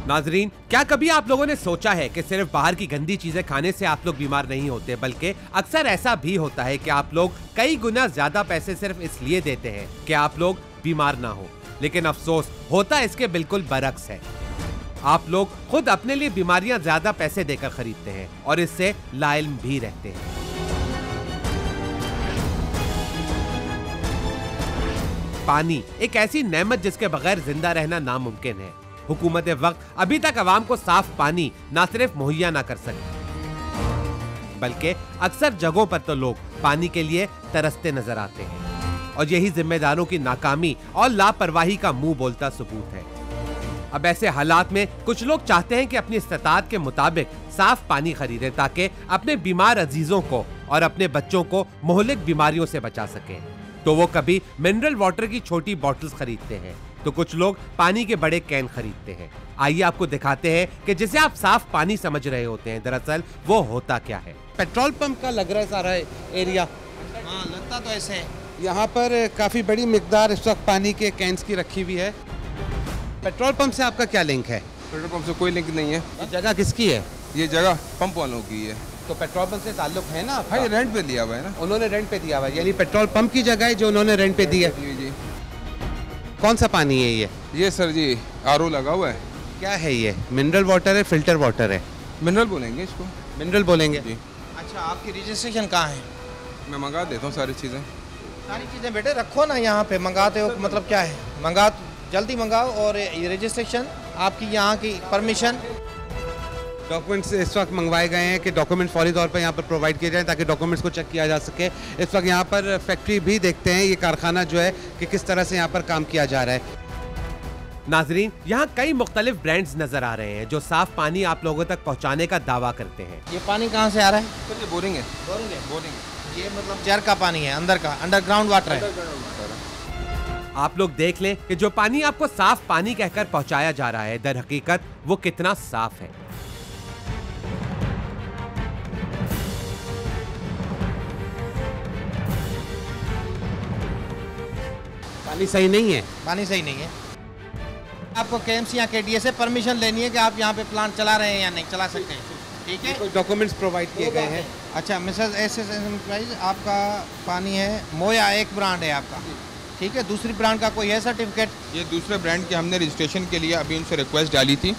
नाजरीन, क्या कभी आप लोगों ने सोचा है कि सिर्फ बाहर की गंदी चीजें खाने से आप लोग बीमार नहीं होते, बल्कि अक्सर ऐसा भी होता है कि आप लोग कई गुना ज्यादा पैसे सिर्फ इसलिए देते हैं कि आप लोग बीमार ना हो। लेकिन अफसोस होता इसके बिल्कुल बरक्स है। आप लोग खुद अपने लिए बीमारियां ज्यादा पैसे देकर खरीदते हैं और इससे लाइल्म भी रहते हैं। पानी एक ऐसी नेमत जिसके बगैर जिंदा रहना नामुमकिन है। हुकूमत वक्त अभी तक अवाम को साफ पानी न सिर्फ मुहैया ना कर सके, बल्कि अक्सर जगहों पर तो लोग पानी के लिए तरसते नजर आते हैं और यही जिम्मेदारों की नाकामी और लापरवाही का मुंह बोलता सबूत है। अब ऐसे हालात में कुछ लोग चाहते हैं कि अपनी इस्तेताअत के मुताबिक साफ पानी खरीदें ताकि अपने बीमार अजीजों को और अपने बच्चों को मुहलिक बीमारियों से बचा सकें। तो वो कभी मिनरल वाटर की छोटी बॉटल्स खरीदते हैं तो कुछ लोग पानी के बड़े कैन खरीदते हैं। आइए आपको दिखाते हैं कि जिसे आप साफ पानी समझ रहे होते हैं दरअसल वो होता क्या है। पेट्रोल पंप का लग रहा है सारा एरिया। हाँ, लगता तो ऐसे है। यहाँ पर काफी बड़ी मिकदार इस वक्त पानी के कैंस की रखी हुई है। पेट्रोल पंप से आपका क्या लिंक है? पेट्रोल पंप से कोई लिंक नहीं है। ये जगह किसकी है? ये जगह पंप वालों की है। तो पेट्रोल पंप से ताल्लुक है ना? हाँ, रेंट पे लिया हुआ है ना। उन्होंने रेंट पे दिया हुआ है, यानी पेट्रोल पंप की जगह है जो उन्होंने रेंट पे दी है। जी। कौन सा पानी है ये? ये सर जी आरओ लगा हुआ है। क्या है ये? मिनरल वाटर है, फिल्टर वाटर है? मिनरल बोलेंगे इसको। मिनरल बोलेंगे जी। अच्छा, आपकी रजिस्ट्रेशन कहाँ है? मैं मंगा देता हूँ सारी चीज़ें। सारी चीज़ें बेटे रखो ना यहाँ पे। मंगाते हो मतलब क्या है? मंगा जल्दी मंगाओ। और ये रजिस्ट्रेशन, आपकी यहाँ की परमिशन, डॉक्यूमेंट्स इस वक्त मंगवाए गए हैं कि डॉक्यूमेंट फौरी तौर पर यहाँ पर प्रोवाइड किए जाएं ताकि डॉक्यूमेंट्स को चेक किया जा सके। इस वक्त यहाँ पर फैक्ट्री भी देखते हैं, ये कारखाना जो है कि किस तरह से यहाँ पर काम किया जा रहा है। नाजरीन, यहाँ कई मुख्तलिफ ब्रांड्स नजर आ रहे हैं जो साफ पानी आप लोगों तक पहुँचाने का दावा करते हैं। ये पानी कहाँ से आ रहा है? सर ये बोरिंग है। बोरिंग है। बोरिंग। ये मतलब जर का पानी है, अंदर का, अंडरग्राउंड वाटर है। आप लोग देख लें कि जो पानी आपको साफ पानी कहकर पहुँचाया जा रहा है दर हकीकत वो कितना साफ है। पानी सही नहीं है। पानी सही नहीं है। आपको केएमसी या केडीए से परमिशन लेनी है कि आप यहाँ पे प्लांट चला रहे हैं या नहीं चला सकते हैं। ठीक है, डॉक्यूमेंट्स प्रोवाइड किए गए हैं। अच्छा मिसेस एस एंटरप्राइज, आपका पानी है मोया, एक ब्रांड है आपका, ठीक है। दूसरी ब्रांड का कोई है सर्टिफिकेट? ये दूसरे ब्रांड के हमने रजिस्ट्रेशन के लिए अभी उनसे रिक्वेस्ट डाली थी।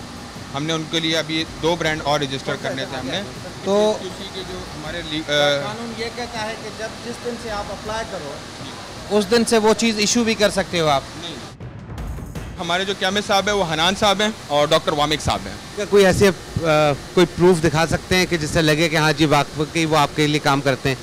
हमने उनके लिए अभी 2 ब्रांड और रजिस्टर करने थे हमने। तो के जो हमारे कानून ये कहता है कि जब जिस दिन से आप अप्लाई करो उस दिन से वो चीज़ इशू भी कर सकते हो आप। नहीं, हमारे जो केमिस्ट साहब है वो हनान साहब हैं और डॉक्टर वामिक साहब हैं। क्या कोई ऐसे कोई प्रूफ दिखा सकते हैं कि जिससे लगे कि हाँ जी वाकई वो आपके लिए काम करते हैं?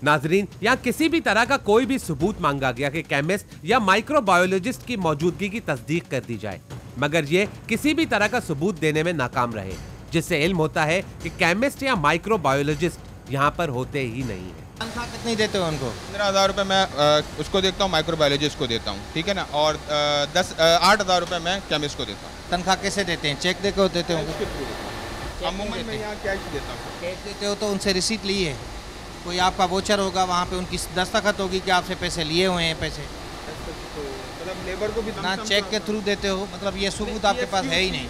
नाजरीन, यहाँ किसी भी तरह का कोई भी सबूत मांगा गया कि केमिस्ट या माइक्रोबायोलॉजिस्ट की मौजूदगी की तस्दीक कर दी जाए, मगर ये किसी भी तरह का सबूत देने में नाकाम रहे, जिससे इल्म होता है कि केमिस्ट या माइक्रोबायोलॉजिस्ट यहाँ पर होते ही नहीं है। तनख्वाह कितनी देते हो उनको? 15,000 रुपये मैं उसको देता हूँ, माइक्रोबायोलॉजिस्ट को देता हूँ, ठीक है ना। और 8,000 रुपये मैं केमिस्ट को देता हूँ। तनख्वाह कैसे देते हैं? चेक देकर देते हो? अमूमन मैं यहाँ कैश देता हूँ। कैश देते हो तो उनसे रिसीट ली है? कोई आपका वोचर होगा, वहाँ पे उनकी दस्तखत होगी कि आपसे पैसे लिए हुए हैं पैसे? मतलब लेबर को भी ना चेक के थ्रू देते हो, मतलब ये सबूत आपके पास है ही नहीं।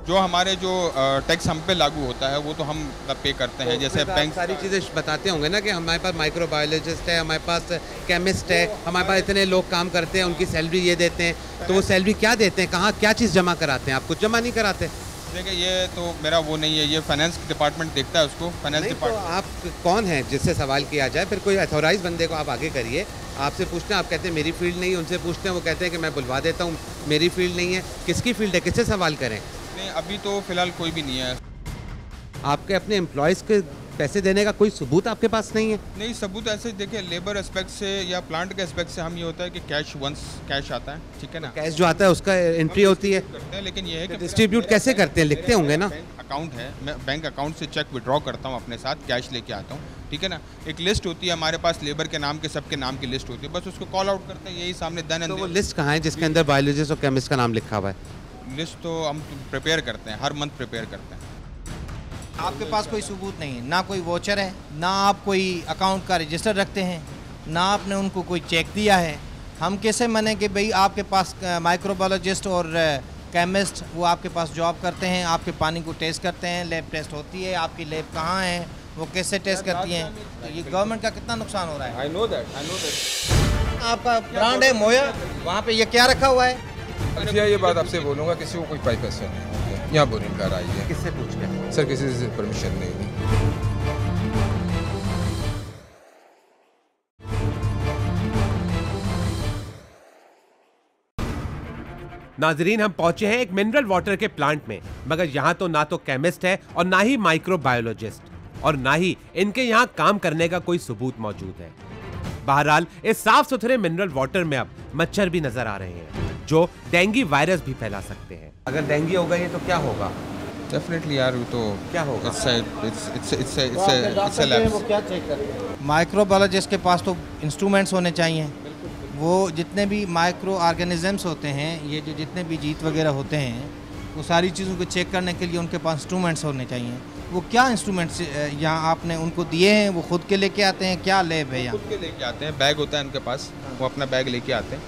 जो हमारे जो टैक्स हम पे लागू होता है वो तो हम पे करते हैं। जैसे बैंक सारी चीज़ें बताते होंगे ना कि हमारे पास माइक्रोबायोलॉजिस्ट है, हमारे पास केमिस्ट है, हमारे पास इतने लोग काम करते हैं, उनकी सैलरी ये देते हैं। तो वो सैलरी क्या देते हैं, कहाँ क्या चीज़ जमा कराते हैं? आप कुछ जमा नहीं कराते? देखिए ये तो मेरा वो नहीं है, ये फाइनेंस डिपार्टमेंट देखता है उसको। Finance department. तो आप कौन है जिससे सवाल किया जाए? फिर कोई अथोराइज बंदे को आप आगे करिए, आपसे पूछते हैं, आप कहते हैं मेरी फील्ड नहीं है, उनसे पूछते हैं, वो कहते हैं कि मैं बुलवा देता हूँ, मेरी फील्ड नहीं है। किसकी फील्ड है, किससे सवाल करें? नहीं, अभी तो फिलहाल कोई भी नहीं है। आपके अपने एम्प्लॉयज़ के पैसे देने का कोई सबूत आपके पास नहीं है? नहीं, सबूत ऐसे देखिए लेबर एस्पेक्ट से या प्लांट के एस्पेक्ट से हम ये होता है कि कैश वंस कैश आता है, ठीक है ना। कैश जो आता है उसका एंट्री होती है, करते हैं, लेकिन ये है कि डिस्ट्रीब्यूट कैसे करते हैं? लिखते होंगे ना। अकाउंट है, मैं बैंक अकाउंट से चेक विड्रॉ करता हूँ अपने साथ, कैश लेके आता हूँ, ठीक है ना। एक लिस्ट होती है हमारे पास लेबर के नाम के, सबके नाम की लिस्ट होती है, बस उसको कॉल आउट करते हैं, यही सामने डन। तो वो लिस्ट कहाँ है जिसके अंदर बायोलॉजिस्ट और केमिस्ट का नाम लिखा हुआ है? लिस्ट तो हम प्रिपेयर करते हैं, हर मंथ प्रिपेयर करते हैं। आपके पास कोई सबूत नहीं है, ना कोई वोचर है, ना आप कोई अकाउंट का रजिस्टर रखते हैं, ना आपने उनको कोई चेक दिया है। हम कैसे माने कि भाई आपके पास माइक्रोबायोलॉजिस्ट और केमिस्ट वो आपके पास जॉब करते हैं, आपके पानी को टेस्ट करते हैं, लैब टेस्ट होती है, आपकी लैब कहाँ है, वो कैसे टेस्ट करती हैं, तो ये गवर्नमेंट का कितना नुकसान हो रहा है। I know that. आपका ब्रांड है मोया, वहाँ पे ये क्या रखा हुआ है? भैया ये बात आपसे बोलूँगा, किसी को कोई पाइप ऐसा नहीं है, यहाँ बोरिंग कर आई है। किससे पूछ के? सर किसी से परमिशन नहीं दी। नाजरीन, हम पहुंचे हैं एक मिनरल वाटर के प्लांट में, मगर यहाँ तो ना तो केमिस्ट है और ना ही माइक्रोबायोलॉजिस्ट और ना ही इनके यहाँ काम करने का कोई सबूत मौजूद है। बहरहाल इस साफ सुथरे मिनरल वाटर में अब मच्छर भी नजर आ रहे हैं जो डेंगू वायरस भी फैला सकते हैं। अगर डेंगू होगा ये तो क्या होगा? डेफिनेटली यार, तो क्या होगा? माइक्रोबायोलॉजिस्ट के पास तो इंस्ट्रूमेंट्स होने चाहिए। वो जितने भी माइक्रो ऑर्गेनिजम्स होते हैं, ये जो जितने भी जीत वगैरह होते हैं, वो सारी चीज़ों को चेक करने के लिए उनके पास इंस्ट्रूमेंट्स होने चाहिए। वो क्या इंस्ट्रूमेंट्स यहाँ आपने उनको दिए हैं? वो खुद के लेके आते हैं? क्या लैब है यहाँ? खुद के लेके आते हैं, बैग होता है उनके पास, वो अपना बैग लेके आते हैं।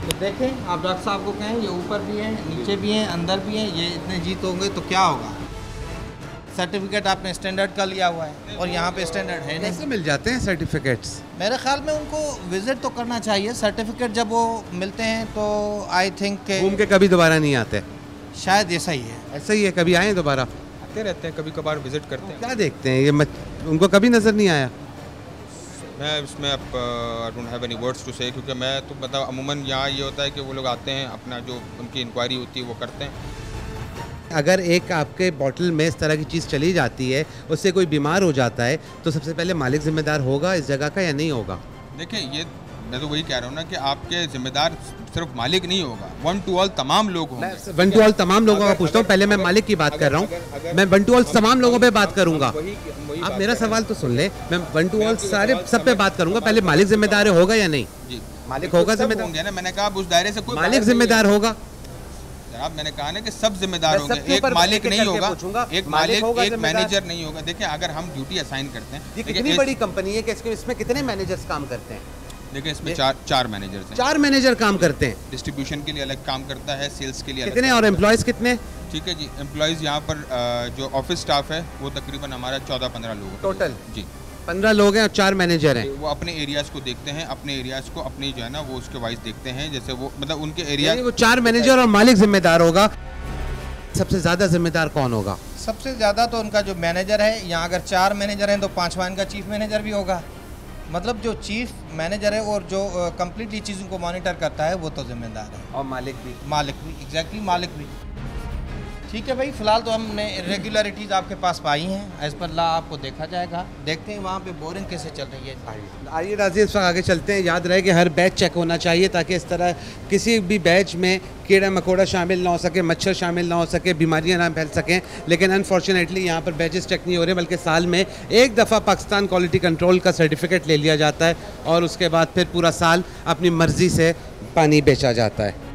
तो देखें, आप डॉक्टर साहब को कहें, ये ऊपर भी है, नीचे भी हैं, अंदर भी हैं, ये इतने जीत होंगे तो क्या होगा? सर्टिफिकेट आपने स्टैंडर्ड का लिया हुआ है और यहाँ पे स्टैंडर्ड है नहीं। कैसे मिल जाते हैं सर्टिफिकेट्स? मेरे ख्याल में उनको विजिट तो करना चाहिए। सर्टिफिकेट जब वो मिलते हैं तो आई थिंक घूम के कभी दोबारा नहीं आते। शायद ऐसा ही है। ऐसा ही है, कभी आए दोबारा? आते रहते हैं, कभी कभार विजिट करते हैं। क्या देखते हैं ये उनको कभी नजर नहीं आया? मैं इसमें अब I don't have any words to say, क्योंकि मैं तो मतलब अमूमन यहाँ ये होता है कि वो लोग आते हैं, अपना जो उनकी इंक्वायरी होती है वो करते हैं। अगर एक आपके बॉटल में इस तरह की चीज़ चली जाती है, उससे कोई बीमार हो जाता है, तो सबसे पहले मालिक जिम्मेदार होगा इस जगह का या नहीं होगा? देखिए, ये मैं तो वही कह रहा हूँ ना कि आपके जिम्मेदार सिर्फ मालिक नहीं होगा, वन टू ऑल तमाम लोग होंगे। वन टू ऑल तमाम लोगों का पूछता हूँ, पहले मैं मालिक की बात कर रहा हूँ, मैं वन टू ऑल तमाम लोगों पे बात करूंगा। आप मेरा सवाल तो सुन ले, मैं वन टू ऑल सारे सब पे बात करूंगा। पहले मालिक जिम्मेदार होगा या नहीं? जी, मालिक होगा जिम्मेदार होंगे ना। मैंने कहा उस दायरे से कोई मालिक जिम्मेदार होगा। जनाब, मैंने कहा ना कि सब जिम्मेदार होंगे, एक मालिक नहीं होगा, एक मालिक, एक मैनेजर नहीं होगा। देखिए, अगर हम ड्यूटी असाइन करते हैं, ये कितनी बड़ी कंपनी है कि इसमें कितने मैनेजर्स काम करते हैं? देखिए, इसमें चार मैनेजर्स हैं। 4 मैनेजर काम करते हैं। डिस्ट्रीब्यूशन के लिए अलग काम करता है, सेल्स के लिए अलग। कितने और एम्प्लॉयज कितने? ठीक है जी, एम्प्लॉयज़ यहाँ पर जो ऑफिस स्टाफ है वो तकरीबन हमारा 14-15 लोग टोटल। जी, 15 लोग हैं और 4 मैनेजर हैं। वो अपने एरियाज़ को देखते हैं, अपने एरियाज़ को अपनी जो है ना वो उसके वाइज देखते हैं। जैसे वो मतलब उनके एरिया, वो 4 मैनेजर और मालिक जिम्मेदार होगा। सबसे ज्यादा जिम्मेदार कौन होगा? सबसे ज़्यादा तो उनका जो मैनेजर है। यहाँ अगर 4 मैनेजर हैं तो 5वां इनका चीफ मैनेजर भी होगा। मतलब जो चीफ मैनेजर है और जो कम्प्लीटली चीज़ों को मॉनिटर करता है वो तो जिम्मेदार है। और मालिक भी? मालिक भी, एग्जैक्टली, मालिक भी। ठीक है भाई, फ़िलहाल तो हमने इरेगुलरिटीज़ आपके पास पाई हैं। एज़ पर ला आपको देखा जाएगा। देखते हैं वहाँ पे बोरिंग कैसे चल रही है। आइए राजी, इस वक्त आगे चलते हैं। याद रहे कि हर बैच चेक होना चाहिए ताकि इस तरह किसी भी बैच में कीड़ा मकोड़ा शामिल ना हो सके, मच्छर शामिल ना हो सके, बीमारियां ना फैल सकें। लेकिन अनफॉर्चुनेटली यहाँ पर बैचेस चेक नहीं हो रहे, बल्कि साल में एक दफ़ा पाकिस्तान क्वालिटी कंट्रोल का सर्टिफिकेट ले लिया जाता है और उसके बाद फिर पूरा साल अपनी मर्ज़ी से पानी बेचा जाता है।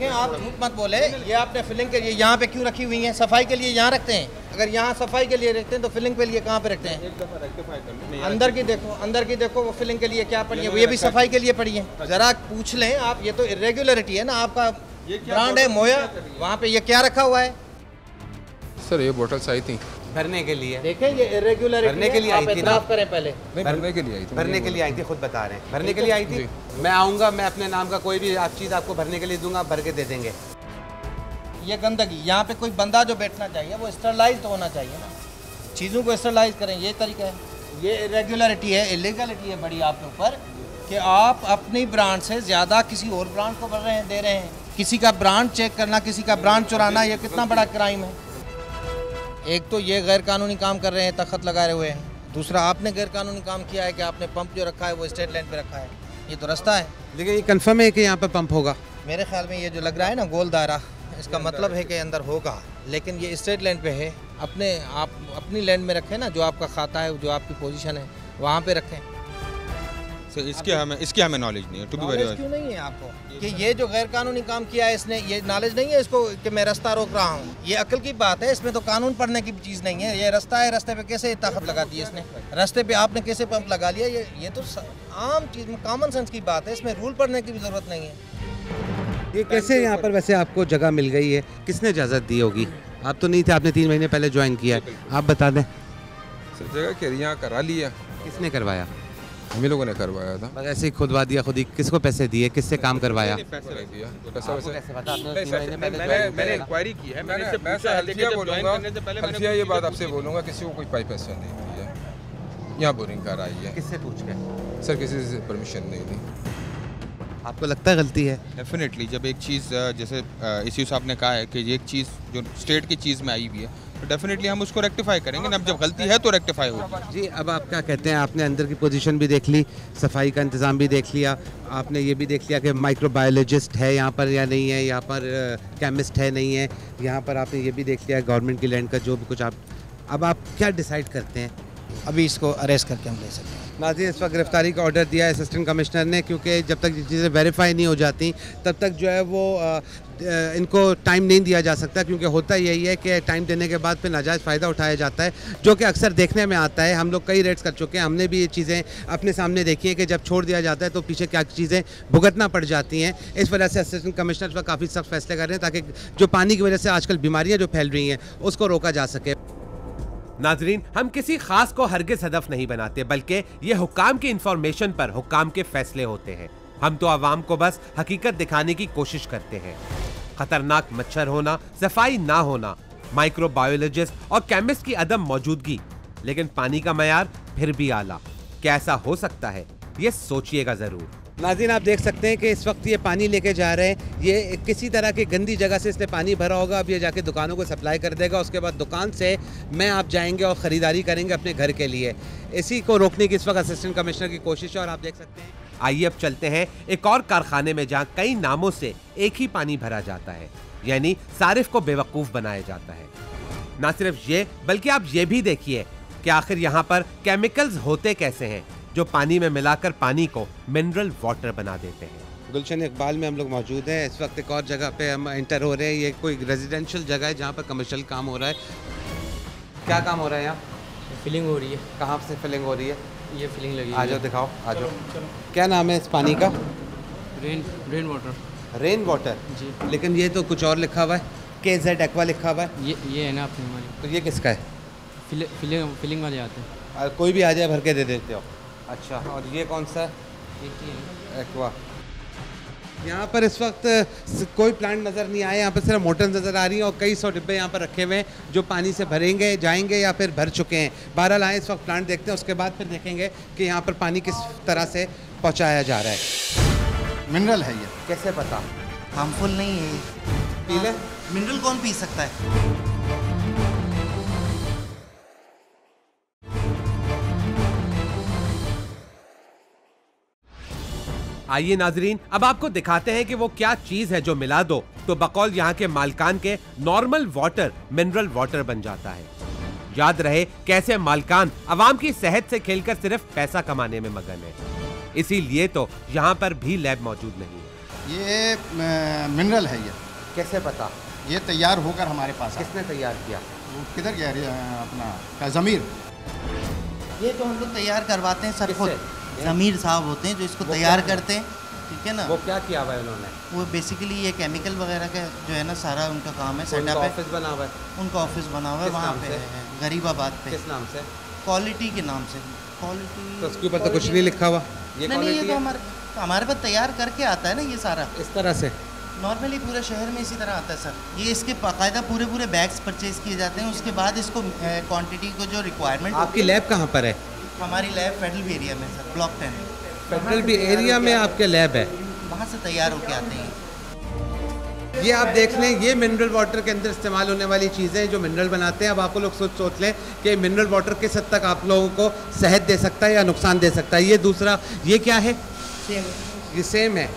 आप झूठ मत बोले। ये आपने फिलिंग के लिए यहाँ पे क्यों रखी हुई है? सफाई के लिए यहाँ रखते हैं। अगर यहाँ सफाई के लिए रखते हैं तो फिलिंग के लिए कहाँ पे रखते हैं? एक दफ़ा रेक्टिफाई कर लो। अंदर की देखो, अंदर की देखो, वो फिलिंग के लिए क्या पड़ी है? ये भी सफाई के लिए पड़ी है। ज़रा पूछ लें आप, ये तो इरेगुलरिटी है ना। आपका ब्रांड है मोया, वहाँ पे ये क्या रखा हुआ है? सर ये बोटल्स आई थी भरने के लिए। देखें, ये इरेगुलरिटी भरने के लिए आई थी ना? करें पहले। भरने के लिए आई थी। भरने के लिए आई थी, खुद बता रहे हैं। भरने के लिए आई थी। मैं आऊँगा, मैं अपने नाम का कोई भी चीज़ आपको भरने के लिए दूंगा, आप भर के दे देंगे। ये गंदगी, यहाँ पे कोई बंदा जो बैठना चाहिए वो स्टरलाइज तो होना चाहिए ना। चीज़ों को स्टरलाइज करें, ये तरीका है। ये इरेगुलरिटी है, इलीगलिटी है बड़ी आपके ऊपर कि आप अपनी ब्रांड से ज़्यादा किसी और ब्रांड को दे रहे हैं। किसी का ब्रांड चेक करना, किसी का ब्रांड चुराना, ये कितना बड़ा क्राइम है। एक तो ये गैर कानूनी काम कर रहे हैं, तख्त लगाए हुए हैं। दूसरा, आपने गैर कानूनी काम किया है कि आपने पंप जो रखा है वो स्टेट लाइन पे रखा है। ये तो रास्ता है। लेकिन ये कंफर्म है कि यहाँ पर पंप होगा? मेरे ख्याल में ये जो लग रहा है ना गोल दायरा, इसका मतलब है कि अंदर होगा, लेकिन ये स्टेट लैंड पे है। आप अपनी लैंड में रखें ना, जो आपका खाता है, जो आपकी पोजीशन है वहाँ पे रखें। इसकी हमें नॉलेज नहीं है। टू बी वेरी क्यों नहीं है आपको कि ये जो गैर कानूनी काम किया है इसने, ये नॉलेज नहीं है इसको कि मैं रास्ता रोक रहा हूँ? ये अकल की बात है, इसमें तो कानून पढ़ने की चीज़ नहीं है। ये रास्ता है, रास्ते पे कैसे ताकत लगा दी इसने? रास्ते पे आपने कैसे पंप लगा लिया? ये तो आम चीज़, कॉमन सेंस की बात है, इसमें रूल पढ़ने की भी ज़रूरत नहीं है। ये कैसे यहाँ पर वैसे आपको जगह मिल गई है, किसने इजाज़त दी होगी? आप तो नहीं थे, आपने 3 महीने पहले ज्वाइन किया है, आप बता दें। सब जगह के यहाँ करा लिया, किसने करवाया? हम ही लोगों ने करवाया था। बस ऐसे ही खुदवा दिया खुद ही? किसको पैसे दिए, किससे काम करवाया? पैसा नहीं दिया, पैसा वैसे मैंने इंक्वायरी की है, मैंने इससे मैं पूछा है, हल्फिया लेकिन बोलूँगा, करने से पहले मैंने हल्फिया ये बात आपसे बोलूँगा, किसी को कोई पाइप पैसा नहीं दी है, यहाँ बोरिंग कराई है। किससे पूछ के? सर किसी से परमिशन नहीं दी। आपको लगता है गलती है? डेफिनेटली जब एक चीज़ जैसे इसी साहब ने कहा है कि ये एक चीज़ जो स्टेट की चीज़ में आई हुई है, तो डेफिनेटली हम उसको रेक्टिफाई करेंगे ना। अब जब गलती है तो रेक्टिफाई होगी। जी, अब आप क्या कहते हैं, आपने अंदर की पोजीशन भी देख ली, सफाई का इंतज़ाम भी देख लिया, आपने ये भी देख लिया कि माइक्रोबायोलॉजिस्ट है यहाँ पर या नहीं है, यहाँ पर केमिस्ट है नहीं है, यहाँ पर आपने ये भी देख लिया गवर्नमेंट की लैंड का जो भी कुछ आप, अब आप क्या डिसाइड करते हैं? अभी इसको अरेस्ट करके हम ले सकते हैं। नाज़रीन, इस वक्त गिरफ्तारी का ऑर्डर दिया है असिस्टेंट कमिश्नर ने, क्योंकि जब तक ये चीज़ें वेरीफाई नहीं हो जाती तब तक जो है वो इनको टाइम नहीं दिया जा सकता, क्योंकि होता यही है कि टाइम देने के बाद फिर नाजायज़ फ़ायदा उठाया जाता है, जो कि अक्सर देखने में आता है। हम लोग कई रेड्स कर चुके हैं, हमने भी ये चीज़ें अपने सामने देखी हैं कि जब छोड़ दिया जाता है तो पीछे क्या चीज़ें भुगतना पड़ जाती हैं। इस वजह से असिस्टेंट कमिश्नर पर काफ़ी सख्त फैसले कर रहे हैं ताकि जो पानी की वजह से आजकल बीमारियाँ जो फैल रही हैं उसको रोका जा सके। नाजरीन, हम किसी खास को हरगिज हदफ नहीं बनाते, बल्कि ये हुक्काम की इंफॉर्मेशन पर हुक्काम के फैसले होते हैं। हम तो आवाम को बस हकीकत दिखाने की कोशिश करते हैं। खतरनाक मच्छर होना, सफाई ना होना, माइक्रोबायोलॉजिस्ट और केमिस्ट की अदम मौजूदगी, लेकिन पानी का मयार फिर भी आला। क्या ऐसा हो सकता है? ये सोचिएगा जरूर। नाज़रीन, आप देख सकते हैं कि इस वक्त ये पानी लेके जा रहे हैं, ये किसी तरह की गंदी जगह से इसने पानी भरा होगा, अब ये जाके दुकानों को सप्लाई कर देगा, उसके बाद दुकान से मैं आप जाएंगे और ख़रीदारी करेंगे अपने घर के लिए। इसी को रोकने की इस वक्त असिस्टेंट कमिश्नर की कोशिश है और आप देख सकते हैं। आइए अब चलते हैं एक और कारखाने में जहां कई नामों से एक ही पानी भरा जाता है, यानी सारिफ को बेवकूफ़ बनाया जाता है। ना सिर्फ ये, बल्कि आप ये भी देखिए कि आखिर यहाँ पर केमिकल्स होते कैसे हैं जो पानी में मिलाकर पानी को मिनरल वाटर बना देते हैं। गुलशन इकबाल में हम लोग मौजूद हैं। इस वक्त एक और जगह पे हम एंटर हो रहे हैं। ये कोई रेजिडेंशियल जगह है जहाँ पर कमर्शियल काम हो रहा है। क्या काम हो रहा है यहाँ? फिलिंग हो रही है। कहाँ से फिलिंग हो रही है? ये फिलिंग लगी आ जाओ, दिखाओ, आ जाओ। क्या नाम है इस पानी का? Rain water. रेन वाटर जी। लेकिन ये तो कुछ और लिखा हुआ है, KZ एक्वा लिखा हुआ है। ये है ना अपनी हमारी। तो ये किसका है? फिलिंग वाले आते हैं। कोई भी आ जाए भर के दे देते हो? अच्छा, और ये कौन सा? एक्वा। यहाँ पर इस वक्त कोई प्लांट नज़र नहीं आया, यहाँ पर सिर्फ मोटर नज़र आ रही है और कई सौ डिब्बे यहाँ पर रखे हुए हैं जो पानी से भरेंगे जाएंगे या फिर भर चुके हैं। बहरहाल आए इस वक्त प्लांट देखते हैं, उसके बाद फिर देखेंगे कि यहाँ पर पानी किस तरह से पहुँचाया जा रहा है। मिनरल है ये। कैसे पता? हार्मफुल नहीं है। पी ले। मिनरल कौन पी सकता है? आइए नाजरीन, अब आपको दिखाते हैं कि वो क्या चीज है जो मिला दो तो बकौल यहाँ के मालकान के नॉर्मल वाटर मिनरल वाटर बन जाता है। याद रहे कैसे मालकान अवाम की सेहत से खेलकर सिर्फ पैसा कमाने में मगन है, इसीलिए तो यहाँ पर भी लैब मौजूद नहीं है। ये मिनरल है। ये कैसे पता? ये तैयार होकर हमारे पास किसने तैयार किया? वो किधर गया अपना ज़मीर? ये तो हम लोग तैयार करवाते हैं सर खुद। ज़मीर साहब होते हैं जो इसको तैयार करते हैं, ठीक है ना। वो क्या किया हुआ है उन्होंने? वो बेसिकली ये केमिकल वगैरह का जो है ना सारा उनका काम है, सेटअप है। ऑफिस बना हुआ है? उनका ऑफिस बना हुआ है वहाँ पे है, गरीबाबाद पे। किस नाम से? क्वालिटी के नाम से। क्वालिटी तो उसके ऊपर तो कुछ नहीं लिखा हुआ। ये तो हमारे पास तैयार करके आता है ना ये सारा इस तरह से। नॉर्मली पूरे शहर में इसी तरह आता है सर। ये इसके बाकायदा पूरे बैग्स परचेज किए जाते हैं, उसके बाद इसको क्वांटिटी को जो रिक्वायरमेंट। आपकी लैब कहाँ पर है? हमारी लैब फेडरल भी एरिया में सर, ब्लॉक 10। फेडरल भी एरिया में आपके लैब है? वहाँ से तैयार होके आते हैं। ये आप देख लें, ये मिनरल वाटर के अंदर इस्तेमाल होने वाली चीज़ें जो मिनरल बनाते हैं। अब आपको लोग सोच लें कि मिनरल वाटर किस हद तक आप लोगों को सेहत दे सकता है या नुकसान दे सकता है। ये दूसरा, ये क्या है? ये सेम है।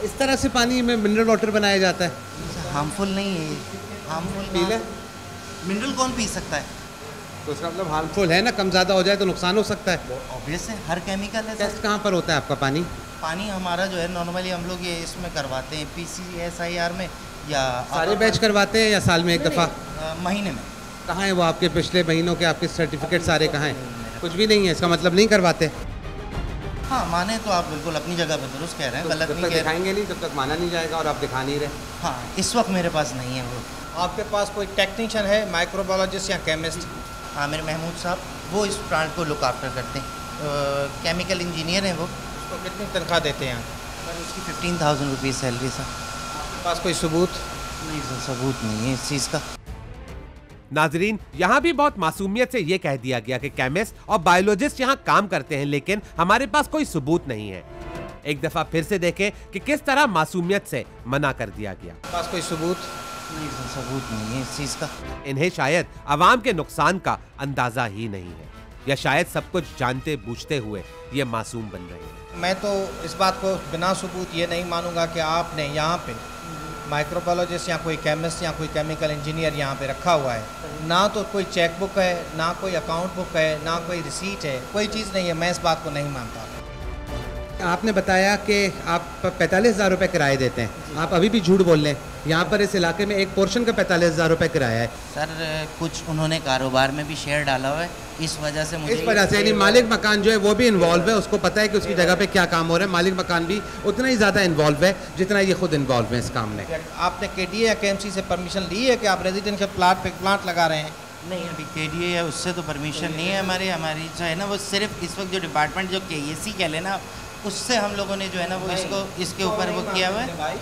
इस तरह से पानी में मिनरल वाटर बनाया जाता है। हार्मफुल नहीं है। हार्मफुल पी ले। मिनरल कौन पी सकता है? तो इसका मतलब हार्मफुल है ना, कम ज़्यादा हो जाए तो नुकसान हो सकता है। ऑब्वियस है, हर केमिकल है। टेस्ट कहाँ पर होता है आपका पानी? पानी हमारा जो है नॉर्मली हम लोग ये इसमें करवाते हैं PCSIR में, या सारे बैच करवाते हैं या साल में एक दफ़ा? महीने में। कहाँ है वो आपके पिछले महीनों के आपके सर्टिफिकेट सारे कहाँ हैं? कुछ भी नहीं है, इसका मतलब नहीं करवाते। हाँ माने तो आप बिल्कुल अपनी जगह पर दुरुस्त कह रहे हैं, गलत जब नहीं तक कह रहे। दिखाएंगे नहीं तब तक माना नहीं जाएगा और आप दिखा नहीं रहे। हाँ इस वक्त मेरे पास नहीं है वो। आपके पास कोई टेक्नीशियन है, माइक्रोबायोलॉजिस्ट या केमिस्ट? आमिर महमूद साहब, वो इस प्लांट को लुक आफ्टर करते हैं, केमिकल इंजीनियर हैं वो। उसको कितनी तनख्वाह देते हैं? सर उसकी 15,000 रुपीज़ सैलरी सर। आपके पास कोई सबूत? नहीं सर, सबूत नहीं है इस चीज़ का। नाजरीन, यहाँ भी बहुत मासूमियत से ये कह दिया गया कि केमिस्ट और बायोलॉजिस्ट यहाँ काम करते हैं, लेकिन हमारे पास कोई सबूत नहीं है। एक दफा फिर से देखें कि किस तरह मासूमियत से मना कर दिया गया। पास कोई सबूत? नहीं सर, सबूत नहीं है इस चीज़ का। इन्हें शायद आवाम के नुकसान का अंदाजा ही नहीं है, या शायद सब कुछ जानते बूझते हुए ये मासूम बन रहे हैं। मैं तो इस बात को बिना सबूत ये नहीं मानूंगा कि आपने यहाँ पे माइक्रोबायोलॉजिस्ट या कोई केमिस्ट या कोई केमिकल इंजीनियर यहाँ पे रखा हुआ है। ना तो कोई चेक बुक है, ना कोई अकाउंट बुक है, ना कोई रिसीट है, कोई चीज़ नहीं है। मैं इस बात को नहीं मानता। आपने बताया कि आप 45,000 रुपये किराए देते हैं, आप अभी भी झूठ बोल रहे हैं। यहाँ पर इस इलाके में एक पोर्शन का 45,000 रुपये किराया है। सर कुछ उन्होंने कारोबार में भी शेयर डाला हुआ है, इस वजह से मुझे इस वजह से यानी मालिक मकान जो है वो भी इन्वॉल्व है, उसको पता है कि उसकी जगह पे क्या काम हो रहा है। मालिक मकान भी उतना ही ज़्यादा इन्वॉल्व है जितना ये खुद इन्वॉल्व है इस काम में। आपने KDA या KMC से परमिशन ली है कि आप रेजिडेंशियल प्लाट पे प्लांट लगा रहे हैं? नहीं, अभी KDA है उससे तो परमिशन नहीं है हमारी जो है ना, वो सिर्फ इस वक्त जो डिपार्टमेंट जो KAC कह लेना, उससे हम लोगों ने जो है ना वो इसके ऊपर वो किया हुआ है।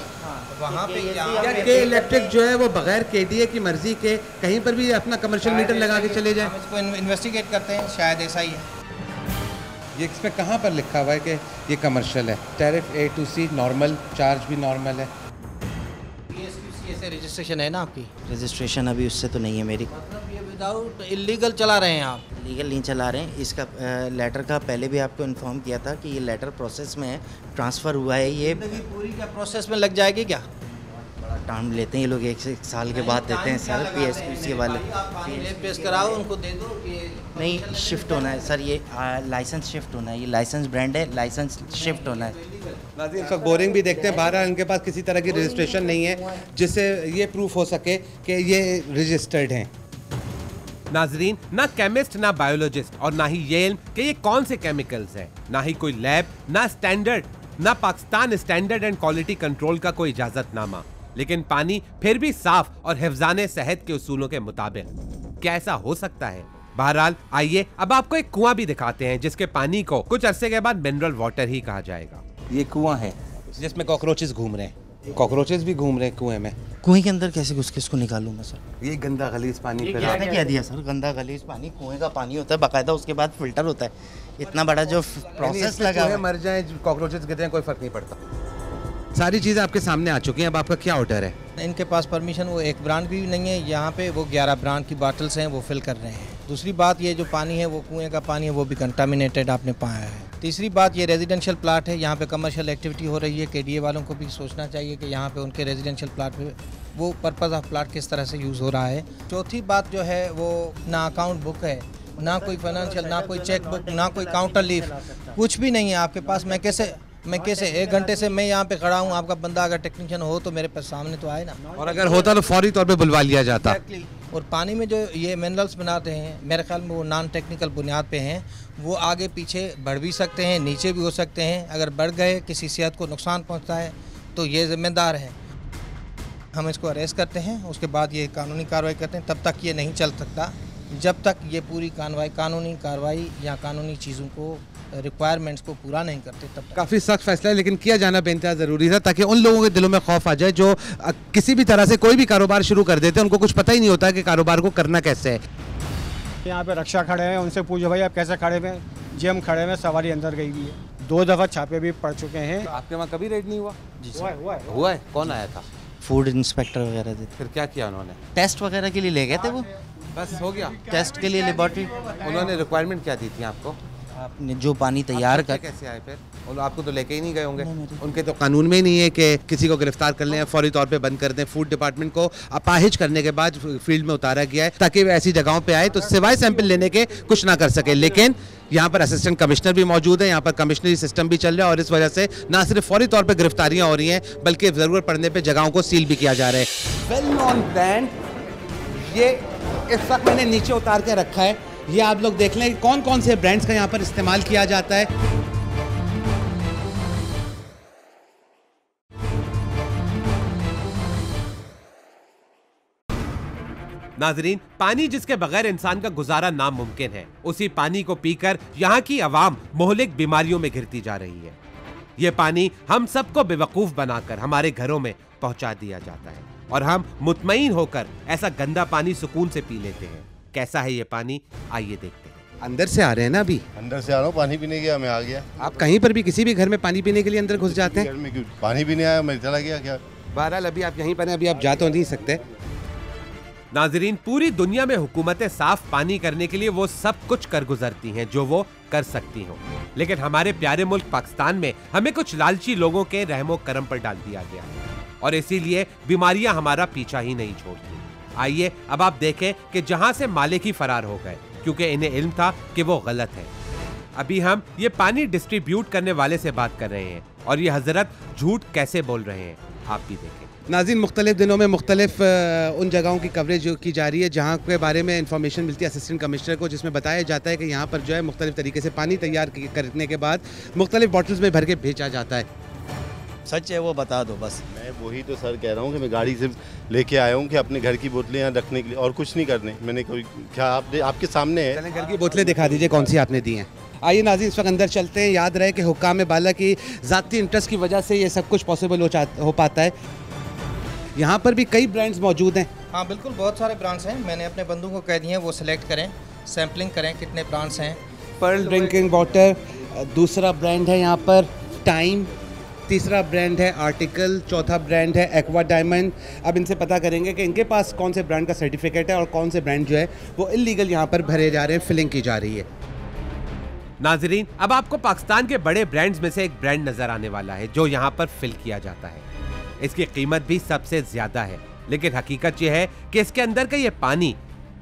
वहाँ पे के इलेक्ट्रिक जो है वो बगैर KDA की मर्जी के कहीं पर भी अपना कमर्शियल मीटर लगा के चले जाए। हम इसको इन्वेस्टिगेट करते हैं, शायद ऐसा ही है। ये इसमें कहाँ पर लिखा हुआ है कि ये कमर्शियल है? Tariff A to C normal, charge भी नॉर्मल है। ऐसे रजिस्ट्रेशन है ना आपकी? रजिस्ट्रेशन अभी उससे तो नहीं है मेरी। मतलब ये विदाउट इलीगल चला रहे हैं आप? लीगल नहीं चला रहे हैं। इसका लेटर का पहले भी आपको इन्फॉर्म किया था कि ये लेटर प्रोसेस में है, ट्रांसफ़र हुआ है। ये पूरी क्या प्रोसेस में लग जाएगी क्या? बड़ा टाइम लेते हैं ये लोग, एक साल के बाद देते हैं सर। PSQC वाले पेश कराओ, उनको दे दो कि नहीं, शिफ्ट होना है सर। ये लाइसेंस शिफ्ट होना है, ये लाइसेंस ब्रांड है, लाइसेंस शिफ्ट होना है। नाज़रीन, इस वक्त बोरिंग भी देखते हैं, बहरहाल इनके पास किसी तरह की रजिस्ट्रेशन नहीं है जिससे ये प्रूफ हो सके कि ये रजिस्टर्ड हैं। नाजरीन, ना केमिस्ट, ना बायोलॉजिस्ट और ना ही ये इल्म कि ये कौन से केमिकल्स हैं, ना ही कोई लैब, ना स्टैंडर्ड, ना Pakistan standard and quality control का कोई इजाजतनामा, लेकिन पानी फिर भी साफ और हिफ्जाने सेहत के उसूलों के मुताबिक। क्या ऐसा हो सकता है? बहरहाल आइए अब आपको एक कुआं भी दिखाते हैं जिसके पानी को कुछ अरसे के बाद मिनरल वाटर ही कहा जाएगा। ये कुआं है जिसमें कॉकरोचेस घूम रहे हैं, कॉकरोचेस भी घूम रहे हैं कुएं में। कुएं के अंदर कैसे घुस के इसको निकालूं मैं सर? ये गंदा गलीज पानी फिर किसने कह दिया सर? गंदा गलीज पानी कुएं का पानी होता है बाकायदा, उसके बाद फिल्टर होता है। इतना बड़ा जो प्रोसेस लगा हुआ है। मर जाए, कॉकरोचेस गिरते हैं, कोई फर्क नहीं पड़ता। सारी चीज़ें आपके सामने आ चुकी हैं, अब आपका क्या ऑर्डर है? इनके पास परमिशन वो एक ब्रांड भी नहीं है यहाँ पे, वो 11 ब्रांड की बॉटल्स हैं वो फिल कर रहे हैं। दूसरी बात ये जो पानी है वो कुएं का पानी है, वो भी कंटामिनेटेड आपने पाया है। तीसरी बात ये रेजिडेंशियल प्लाट है, यहाँ पे कमर्शियल एक्टिविटी हो रही है। KDA वालों को भी सोचना चाहिए कि यहाँ पे उनके रेजिडेंशियल प्लाट पे वो पर्पज़ ऑफ प्लाट किस तरह से यूज़ हो रहा है। चौथी बात जो है वो ना अकाउंट बुक है, ना कोई फाइनेंशियल, ना कोई चेक बुक, ना कोई काउंटर लीफ, कुछ भी नहीं है आपके पास। मैं कैसे 1 घंटे से मैं यहाँ पे खड़ा हूँ, आपका बंदा अगर टेक्नीशियन हो तो मेरे पास सामने तो आए ना। और अगर होता तो फौरी तौर पे बुलवा लिया जाता। और पानी में जो ये मिनरल्स बनाते हैं, मेरे ख्याल में वो नॉन टेक्निकल बुनियाद पे हैं, वो आगे पीछे बढ़ भी सकते हैं, नीचे भी हो सकते हैं। अगर बढ़ गए, किसी सेहत को नुकसान पहुँचता है तो ये ज़िम्मेदार है। हम इसको अरेस्ट करते हैं, उसके बाद ये कानूनी कार्रवाई करते हैं। तब तक ये नहीं चल सकता जब तक ये पूरी कानूनी कार्रवाई या कानूनी चीज़ों को रिक्वायरमेंट्स को पूरा नहीं करते तब तक। काफ़ी सख्त फैसला है, लेकिन किया जाना बेइंतहा ज़रूरी था ताकि उन लोगों के दिलों में खौफ आ जाए जो किसी भी तरह से कोई भी कारोबार शुरू कर देते हैं। उनको कुछ पता ही नहीं होता कि कारोबार को करना कैसे है। यहाँ पे रक्षा खड़े हैं, उनसे पूछो भाई आप कैसे खड़े हुए हैं? जी हम खड़े हुए, सवारी अंदर गई हुई है। 2 दफ़ा छापे भी पड़ चुके हैं। तो आपके वहाँ कभी रेड नहीं हुआ? जी हुआ है। कौन आया था? फूड इंस्पेक्टर वगैरह थे। फिर क्या किया उन्होंने? टेस्ट वगैरह के लिए ले गए थे वो, बस हो गया। टेस्ट के लिए लेबॉर्ट्री। उन्होंने रिक्वायरमेंट क्या दी थी आपको? आपने जो पानी तैयार कर, कैसे आए फिर? और आपको तो लेके ही नहीं गए होंगे। उनके तो कानून में ही नहीं है कि किसी को गिरफ्तार कर लें, फौरी तौर पे बंद कर दें। फूड डिपार्टमेंट को अपाहिज करने के बाद फील्ड में उतारा गया है ताकि वो ऐसी जगहों पे आए तो सिवाय सैंपल लेने के कुछ ना कर सके। लेकिन यहाँ पर असिस्टेंट कमिश्नर भी मौजूद है, यहाँ पर कमिश्नरी सिस्टम भी चल रहा है और इस वजह से ना सिर्फ फौरी तौर पर गिरफ्तारियाँ हो रही हैं बल्कि ज़रूरत पड़ने पर जगहों को सील भी किया जा रहा है। वेल नॉन ब्रांड ये इस वक्त मैंने नीचे उतार के रखा है, ये आप लोग देख लें कौन कौन से ब्रांड्स का यहाँ पर इस्तेमाल किया जाता है। नाजरीन, पानी जिसके बगैर इंसान का गुजारा नामुमकिन है, उसी पानी को पीकर यहाँ की आवाम मोहलिक बीमारियों में घिरती जा रही है। ये पानी हम सबको बेवकूफ बनाकर हमारे घरों में पहुंचा दिया जाता है और हम मुतमईन होकर ऐसा गंदा पानी सुकून से पी लेते हैं। कैसा है ये पानी, आइए देखते हैं। अंदर से आ रहे हैं ना? अभी अंदर से आ रहा हूँ, पानी पीने गया, मैं आ गया। आप कहीं पर भी किसी भी घर में पानी पीने के लिए अंदर घुस जाते हैं? घर में क्यों पानी पीने आया, मैं चला गया क्या? बहरहाल अभी आप यहीं पर हैं, अभी आप जा तो नहीं सकते। नाजरीन, पूरी दुनिया में हुकूमतें साफ पानी करने के लिए वो सब कुछ कर गुजरती हैं जो वो कर सकती हों, लेकिन हमारे प्यारे मुल्क पाकिस्तान में हमें कुछ लालची लोगों के रहमो करम पर डाल दिया गया और इसीलिए बीमारियां हमारा पीछा ही नहीं छोड़ती। आइए अब आप देखें कि जहां से मालिक ही फरार हो गए क्योंकि इन्हें इल्म था कि वो गलत है। अभी हम ये पानी डिस्ट्रीब्यूट करने वाले से बात कर रहे हैं और ये हजरत झूठ कैसे बोल रहे हैं, आप भी देखें। नाज़रीन, मुख्तलिफ दिनों में मुख्तलिफ उन जगहों की कवरेज की जा रही है जहाँ के बारे में इंफॉर्मेशन मिलती है असिस्टेंट कमिश्नर को, जिसमें बताया जाता है कि यहाँ पर जो है मुख्तलिफ तरीके से पानी तैयार करने के बाद मुख्तलिफ बॉटल्स में भर के भेजा जाता है। सच है वो बता दो बस। मैं वही तो सर कह रहा हूँ कि मैं गाड़ी से लेके आया हूँ कि अपने घर की बोतलें यहाँ रखने के लिए, और कुछ नहीं करने। मैंने कोई क्या आपके सामने है। चलें, घर की बोतलें दिखा दीजिए कौन सी आपने दी हैं। आइए नाज़रीन, इस वक्त अंदर चलते हैं। याद रहे कि हुक्काम बाला की ज़ाती इंटरेस्ट की वजह से ये सब कुछ पॉसिबल हो पाता है। यहाँ पर भी कई ब्रांड्स मौजूद हैं। हाँ बिल्कुल, बहुत सारे ब्रांड्स हैं। मैंने अपने बंधु को कह दिए हैं वो सिलेक्ट करें, सैम्पलिंग करें कितने ब्रांड्स हैं। पर्ल ड्रिंकिंग वाटर दूसरा ब्रांड है, यहाँ पर टाइम तीसरा ब्रांड है, आर्टिकल चौथा ब्रांड है एक्वा डायमंड। अब इनसे पता करेंगे कि इनके पास कौन से ब्रांड का सर्टिफिकेट है और कौन से ब्रांड जो है वो इलीगल यहाँ पर भरे जा रहे हैं, फिलिंग की जा रही है। नाजरीन, अब आपको पाकिस्तान के बड़े ब्रांड्स में से एक ब्रांड नजर आने वाला है जो यहाँ पर फिल किया जाता है। इसकी कीमत भी सबसे ज्यादा है, लेकिन हकीकत यह है कि इसके अंदर का ये पानी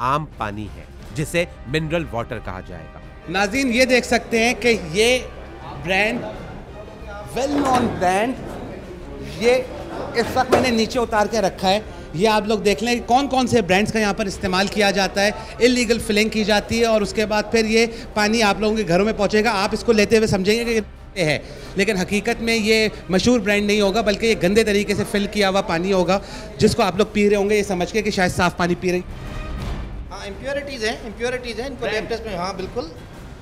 आम पानी है जिसे मिनरल वाटर कहा जाएगा। नाज़रीन, ये देख सकते हैं कि ये ब्रांड वेल नोन ब्रांड, ये इस वक्त मैंने नीचे उतार के रखा है। ये आप लोग देख लें कौन कौन से ब्रांड्स का यहाँ पर इस्तेमाल किया जाता है। इलीगल फिलिंग की जाती है और उसके बाद फिर ये पानी आप लोगों के घरों में पहुँचेगा। आप इसको लेते हुए समझेंगे कि है, लेकिन हकीकत में ये मशहूर ब्रांड नहीं होगा, बल्कि ये गंदे तरीके से फिल किया हुआ पानी होगा जिसको आप लोग पी रहे होंगे ये समझ के कि शायद साफ पानी पी रहे। हाँ, इम्प्योरिटीज़ हैं इनको लैब टेस्ट में। हाँ बिल्कुल,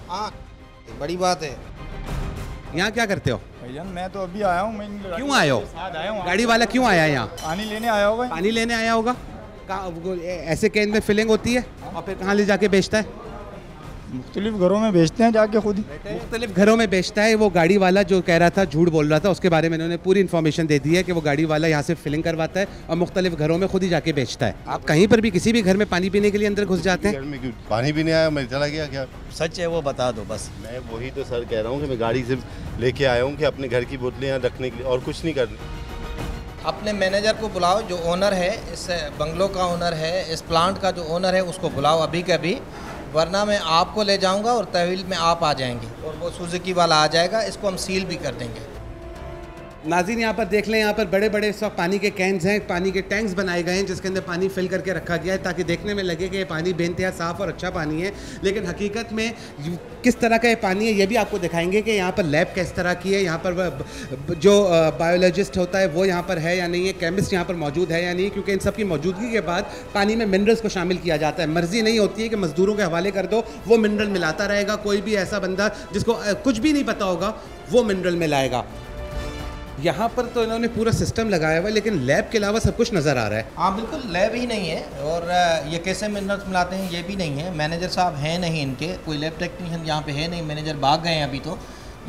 हाँ बड़ी बात है। यहाँ क्या करते हो? भैया मैं तो अभी आया हूँ। क्यों आए हो? गाड़ी वाला क्यों आया यहाँ? पानी लेने आया होगा। पानी लेने आया होगा। ऐसे कैन में फिलिंग होती है और फिर कहाँ ले जाके बेचता है? मुख्तलिफ घरों में बेचते हैं जाके खुद ही। मुख्तलिफ घरों में बेचता है। वो गाड़ी वाला जो कह रहा था, झूठ बोल रहा था, उसके बारे में इन्होंने पूरी इन्फॉर्मेशन दे दी है कि वो गाड़ी वाला यहाँ से फिलिंग करवाता है और मुख्तलिफ घरों में खुद ही जाके बेचता है। आप कहीं पर भी किसी भी घर में पानी पीने के लिए अंदर घुस जाते हैं? घर में क्यों पानी पीने आया, मैं चला गया क्या? सच है वो बता दो बस। मैं वही तो सर कह रहा हूँ कि मैं गाड़ी से लेके आया हूँ कि अपने घर की बोतलें यहाँ रखने के लिए, और कुछ नहीं करने। अपने मैनेजर को बुलाओ, जो ओनर है, इस बंगलो का ओनर है, इस प्लांट का जो ओनर है उसको बुलाओ अभी के अभी, वरना मैं आपको ले जाऊंगा और तहवील में आप आ जाएंगे और वो सुजुकी वाला आ जाएगा। इसको हम सील भी कर देंगे। नाज़रीन, यहाँ पर देख लें, यहाँ पर बड़े बड़े सब पानी के कैंस हैं, पानी के टैंक्स बनाए गए हैं जिसके अंदर पानी फिल करके रखा गया है ताकि देखने में लगे कि ये पानी बेइंतहा साफ़ और अच्छा पानी है। लेकिन हकीकत में किस तरह का ये पानी है ये भी आपको दिखाएंगे कि यहाँ पर लैब किस तरह की है, यहाँ पर जो बायोलॉजिस्ट होता है वो यहाँ पर है या नहीं है, केमिस्ट यहाँ पर मौजूद है या नहीं, क्योंकि इन सब की मौजूदगी के बाद पानी में मिनरल्स को शामिल किया जाता है। मर्जी नहीं होती है कि मज़दूरों के हवाले कर दो, वो मिनरल मिलाता रहेगा। कोई भी ऐसा बंदा जिसको कुछ भी नहीं पता होगा वो मिनरल मिलाएगा। यहाँ पर तो इन्होंने पूरा सिस्टम लगाया हुआ है, लेकिन लैब के अलावा सब कुछ नज़र आ रहा है। हाँ बिल्कुल, लैब ही नहीं है और ये कैसे मिनरल्स मिलाते हैं ये भी नहीं है। मैनेजर साहब हैं नहीं इनके, कोई लैब टेक्नीशियन यहाँ पे है नहीं। मैनेजर भाग गए हैं अभी, तो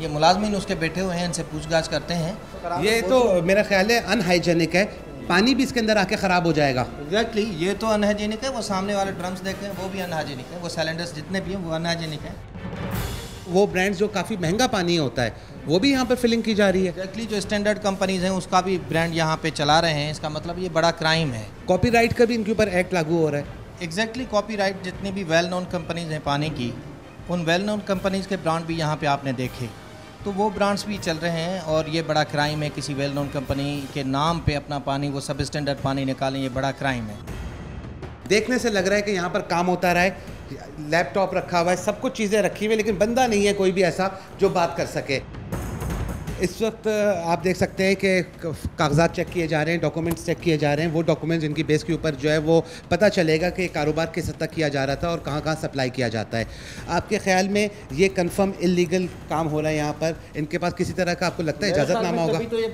ये मुलाजमीन उसके बैठे हुए हैं, इनसे पूछताछ करते हैं। ये तो मेरा ख्याल है अनहाइजेनिक है, पानी भी इसके अंदर आके ख़राब हो जाएगा। एग्जैक्टली, ये तो अनहाइजेनिक है। वो सामने वाले ड्रम्स देखें वो भी अनहाइजेनिक है, वो सिलेंडर्स जितने भी हैं वो अनहाइजेनिक है। वो ब्रांड्स जो काफ़ी महंगा पानी होता है वो भी यहाँ पर फिलिंग की जा रही है। एग्जैक्टली, जो स्टैंडर्ड कंपनीज हैं उसका भी ब्रांड यहाँ पे चला रहे हैं। इसका मतलब ये बड़ा क्राइम है। कॉपीराइट का भी इनके ऊपर एक्ट लागू हो रहा है। एग्जैक्टली, कॉपीराइट जितनी भी वेल नोन कंपनीज हैं पानी की, उन वेल नोन कंपनीज के ब्रांड भी यहाँ पे आपने देखे, तो वो ब्रांड्स भी चल रहे हैं। और ये बड़ा क्राइम है, किसी वेल नोन कंपनी के नाम पे अपना पानी, वो सब स्टैंडर्ड पानी निकालें, ये बड़ा क्राइम है। देखने से लग रहा है कि यहाँ पर काम होता रहा है, लैपटॉप रखा हुआ है, सब कुछ चीज़ें रखी हुई है, लेकिन बंदा नहीं है कोई भी ऐसा जो बात कर सके। इस वक्त आप देख सकते हैं कि कागजात चेक किए जा रहे हैं, डॉक्यूमेंट्स चेक किए जा रहे हैं। वो डॉक्यूमेंट्स जिनकी बेस के ऊपर जो है वो पता चलेगा कि कारोबार किस हद तक किया जा रहा था और कहाँ कहाँ सप्लाई किया जाता है। आपके ख्याल में ये कंफर्म इलीगल काम हो रहा है यहाँ पर? इनके पास किसी तरह का आपको लगता है इजाज़तनामा होगा? तो ये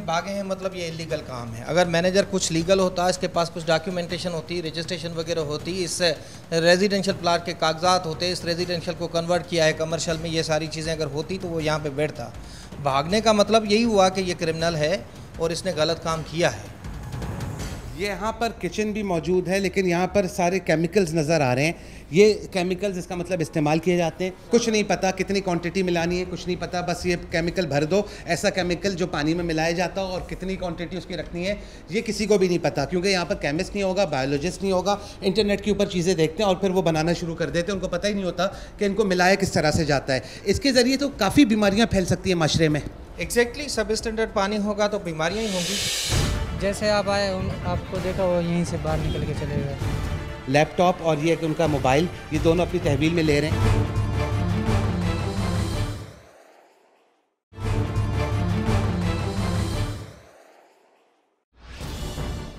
भागे हैं मतलब ये इलीगल काम है। अगर मैनेजर कुछ लीगल होता है, इसके पास कुछ डॉक्यूमेंटेशन होती, रजिस्ट्रेशन वगैरह होती, इस रेजिडेंशियल प्लाट के कागजात होते, इस रेजिडेंशियल को कन्वर्ट किया है कमर्शियल में, ये सारी चीज़ें अगर होती तो वो यहाँ पे बैठता। भागने का मतलब यही हुआ कि ये क्रिमिनल है और इसने गलत काम किया है। ये यहाँ पर किचन भी मौजूद है, लेकिन यहाँ पर सारे केमिकल्स नज़र आ रहे हैं। ये केमिकल्स इसका मतलब इस्तेमाल किए जाते हैं, कुछ नहीं पता कितनी क्वांटिटी मिलानी है, कुछ नहीं पता, बस ये केमिकल भर दो। ऐसा केमिकल जो पानी में मिलाया जाता हो और कितनी क्वांटिटी उसकी रखनी है ये किसी को भी नहीं पता, क्योंकि यहाँ पर केमिस्ट नहीं होगा, बायोलॉजिस्ट नहीं होगा। इंटरनेट के ऊपर चीज़ें देखते हैं और फिर वो बनाना शुरू कर देते हैं। उनको पता ही नहीं होता कि इनको मिलाया किस तरह से जाता है। इसके ज़रिए तो काफ़ी बीमारियाँ फैल सकती हैं माशरे में। एग्जैक्टली, सब स्टैंडर्ड पानी होगा तो बीमारियाँ ही होंगी। जैसे आप आए आपको देखा वो यहीं से बाहर निकल के चले गए। लैपटॉप और ये कि उनका मोबाइल, ये दोनों अपनी तहवील में ले रहे हैं।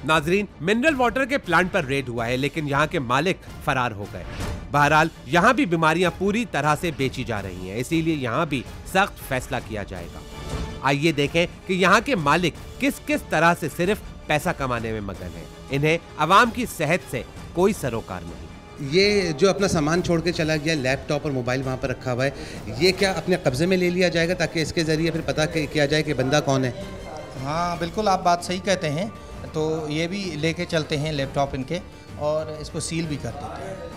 नाजरीन, मिनरल वाटर के प्लांट पर रेड हुआ है, लेकिन यहाँ के मालिक फरार हो गए। बहरहाल यहाँ भी बीमारियां पूरी तरह से बेची जा रही हैं, इसीलिए यहाँ भी सख्त फैसला किया जाएगा। आइए देखें कि यहाँ के मालिक किस किस तरह से सिर्फ पैसा कमाने में मगन हैं। इन्हें आवाम की सेहत से कोई सरोकार नहीं। ये जो अपना सामान छोड़ के चला गया, लैपटॉप और मोबाइल वहाँ पर रखा हुआ है, ये क्या अपने कब्जे में ले लिया जाएगा ताकि इसके ज़रिए फिर पता किया जाए कि बंदा कौन है? हाँ बिल्कुल, आप बात सही कहते हैं। तो ये भी लेके चलते हैं लैपटॉप इनके और इसको सील भी कर देते हैं।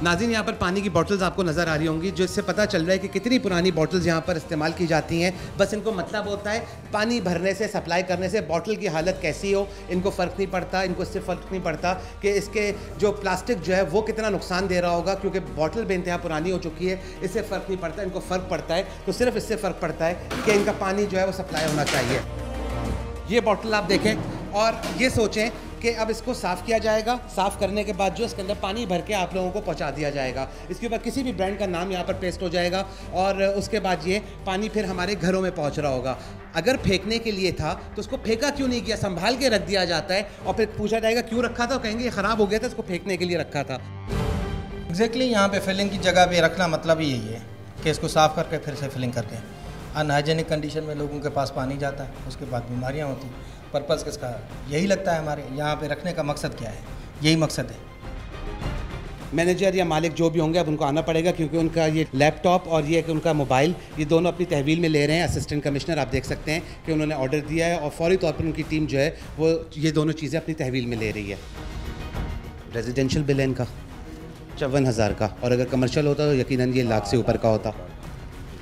नाज़रीन, यहाँ पर पानी की बॉटल्स आपको नज़र आ रही होंगी, जो इससे पता चल रहा है कि कितनी पुरानी बॉटल्स यहाँ पर इस्तेमाल की जाती हैं। बस इनको मतलब होता है पानी भरने से, सप्लाई करने से बॉटल की हालत कैसी हो, इनको फ़र्क नहीं पड़ता। इनको इससे फ़र्क नहीं पड़ता कि इसके जो प्लास्टिक जो है वो कितना नुकसान दे रहा होगा, क्योंकि बॉटल बेइंतहा पुरानी हो चुकी है। इससे फ़र्क नहीं पड़ता, इनको फ़र्क पड़ता है तो सिर्फ इससे फ़र्क पड़ता है कि इनका पानी जो है वो सप्लाई होना चाहिए। ये बॉटल आप देखें और ये सोचें कि अब इसको साफ़ किया जाएगा। साफ़ करने के बाद जो इसके अंदर पानी भर के आप लोगों को पहुंचा दिया जाएगा। इसके ऊपर किसी भी ब्रांड का नाम यहाँ पर पेस्ट हो जाएगा और उसके बाद ये पानी फिर हमारे घरों में पहुंच रहा होगा। अगर फेंकने के लिए था तो उसको फेंका क्यों नहीं किया, संभाल के रख दिया जाता है और फिर पूछा जाएगा क्यों रखा था, कहेंगे ये ख़राब हो गया था, इसको फेंकने के लिए रखा था। एग्जैक्टली, यहाँ पे फिलिंग की जगह पे रखना मतलब ही यही है कि इसको साफ़ करके फिर से फिलिंग करके अनहाइजेनिक कंडीशन में लोगों के पास पानी जाता है, उसके बाद बीमारियाँ होती हैं। पर्पज़ किसका यही लगता है, हमारे यहाँ पे रखने का मकसद क्या है? यही मकसद है। मैनेजर या मालिक जो भी होंगे अब उनको आना पड़ेगा, क्योंकि उनका ये लैपटॉप और ये कि उनका मोबाइल, ये दोनों अपनी तहवील में ले रहे हैं। असिस्टेंट कमिश्नर आप देख सकते हैं कि उन्होंने ऑर्डर दिया है और फौरी तौर पर उनकी टीम जो है वो ये दोनों चीज़ें अपनी तहवील में ले रही है। रेजिडेंशियल बिल है इनका 54,000 का, और अगर कमर्शियल होता तो यकीनन ये लाख से ऊपर का होता।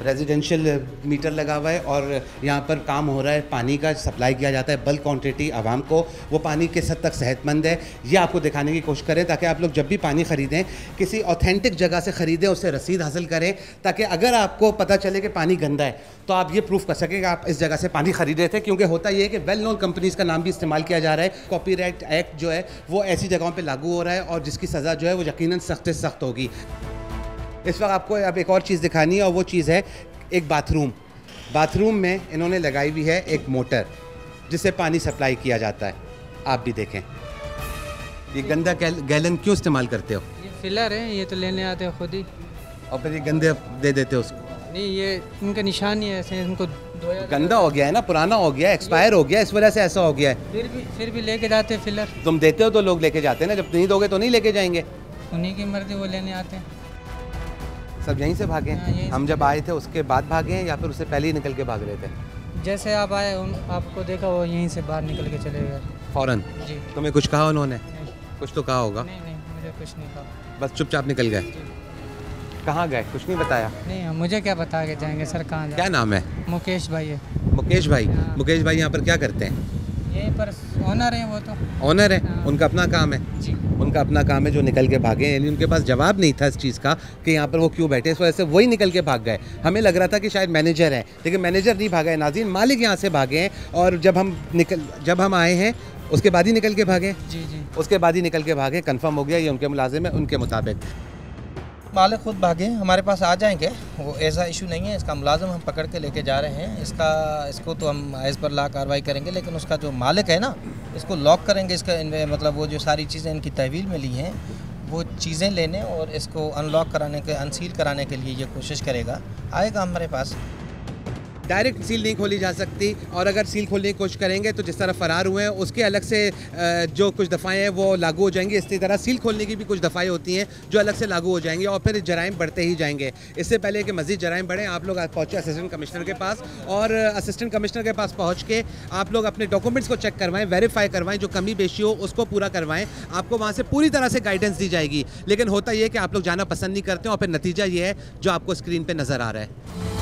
रेजिडेंशियल मीटर लगा हुआ है और यहाँ पर काम हो रहा है, पानी का सप्लाई किया जाता है बल्क क्वांटिटी आवाम को। वो पानी किस हद तक सेहतमंद है ये आपको दिखाने की कोशिश करें, ताकि आप लोग जब भी पानी ख़रीदें किसी ऑथेंटिक जगह से ख़रीदें, उससे रसीद हासिल करें, ताकि अगर आपको पता चले कि पानी गंदा है तो आप ये प्रूफ कर सकें कि आप इस जगह से पानी ख़रीदे थे। क्योंकि होता ये है कि वेल नोन कंपनीज़ का नाम भी इस्तेमाल किया जा रहा है। कॉपीराइट एक्ट जो है वो ऐसी जगहों पर लागू हो रहा है और जिसकी सज़ा जो है वो यकीनन सख्त से सख्त होगी। इस वक्त आपको अब एक और चीज़ दिखानी है और वो चीज़ है एक बाथरूम में इन्होंने लगाई हुई है एक मोटर जिससे पानी सप्लाई किया जाता है। आप भी देखें, ये गंदा गैलन क्यों इस्तेमाल करते हो? ये फिलर है, ये तो लेने आते हो खुद ही और फिर ये गंदे दे देते हो उसको? नहीं, ये इनका निशान ही है, ऐसे इनको धोया। गंदा हो गया है ना, पुराना हो गया, एक्सपायर हो गया, इस वजह से ऐसा हो गया है। फिर भी लेके जाते हैं फिलर। तुम देते हो तो लोग लेके जाते हैं ना, जब नहीं दोगे तो नहीं लेके जाएंगे। उन्हीं की मर्जी, वो लेने आते हैं। सब यहीं से भागे हैं? हम जब आए थे उसके बाद भागे हैं या फिर उससे पहले ही निकल के भाग रहे थे? जैसे आप आए आपको देखा वो यहीं से बाहर निकल के चले गए फौरन। जी। तुम्हें कुछ कहा उन्होंने? कुछ तो कहा होगा। नहीं, मुझे कुछ नहीं कहा, बस चुपचाप निकल गए। कहाँ गए? कुछ नहीं बताया? नहीं, मुझे क्या बता के जाएंगे सर, कहाँ? क्या नाम है? मुकेश भाई है। मुकेश भाई? मुकेश भाई यहाँ पर क्या करते हैं? यहीं पर ओनर है। वो तो ओनर है, उनका अपना काम है जी, उनका अपना काम है जो निकल के भागे। यानी उनके पास जवाब नहीं था इस चीज़ का कि यहाँ पर वो क्यों बैठे, इस वजह से वही निकल के भाग गए। हमें लग रहा था कि शायद मैनेजर है, लेकिन मैनेजर नहीं भागा है नाज़रीन, मालिक यहाँ से भागे हैं। और जब हम आए हैं उसके बाद ही निकल के भागे। जी, उसके बाद ही निकल के भागे। कंफर्म हो गया ये उनके मुलाजिम है उनके मुताबिक। मालिक खुद भागे हमारे पास आ जाएंगे, वो ऐसा इशू नहीं है। इसका मुलाजिम हम पकड़ के लेके जा रहे हैं। इसको तो हम एज़ पर ला कार्रवाई करेंगे, लेकिन उसका जो मालिक है ना, इसको लॉक करेंगे। इसका मतलब वो जो सारी चीज़ें इनकी तहवील में ली हैं, वो चीज़ें लेने और इसको अनलॉक कराने के, अनसील कराने के लिए ये कोशिश करेगा। आएगा हमारे पास। डायरेक्ट सील नहीं खोली जा सकती, और अगर सील खोलने की कोशिश करेंगे तो जिस तरह फ़रार हुए हैं उसके अलग से जो कुछ दफ़ाएँ हैं वो लागू हो जाएंगी। इसी तरह सील खोलने की भी कुछ दफ़ाएँ होती हैं जो अलग से लागू हो जाएंगी, और फिर जराइम बढ़ते ही जाएंगे। इससे पहले कि मज़ीद जराइम बढ़े, आप लोग पहुँचे असिस्टेंट कमिश्नर के पास, और असिस्टेंट कमिश्नर के पास पहुँच के आप लोग अपने डॉक्यूमेंट्स को चेक करवाएं, वेरीफाई करवाएं, जो कमी बेशी हो उसको पूरा करवाएं। आपको वहाँ से पूरी तरह से गाइडेंस दी जाएगी। लेकिन होता यह है कि आप लोग जाना पसंद नहीं करते हैं, और फिर नतीजा ये है जो आपको स्क्रीन पर नज़र आ रहा है।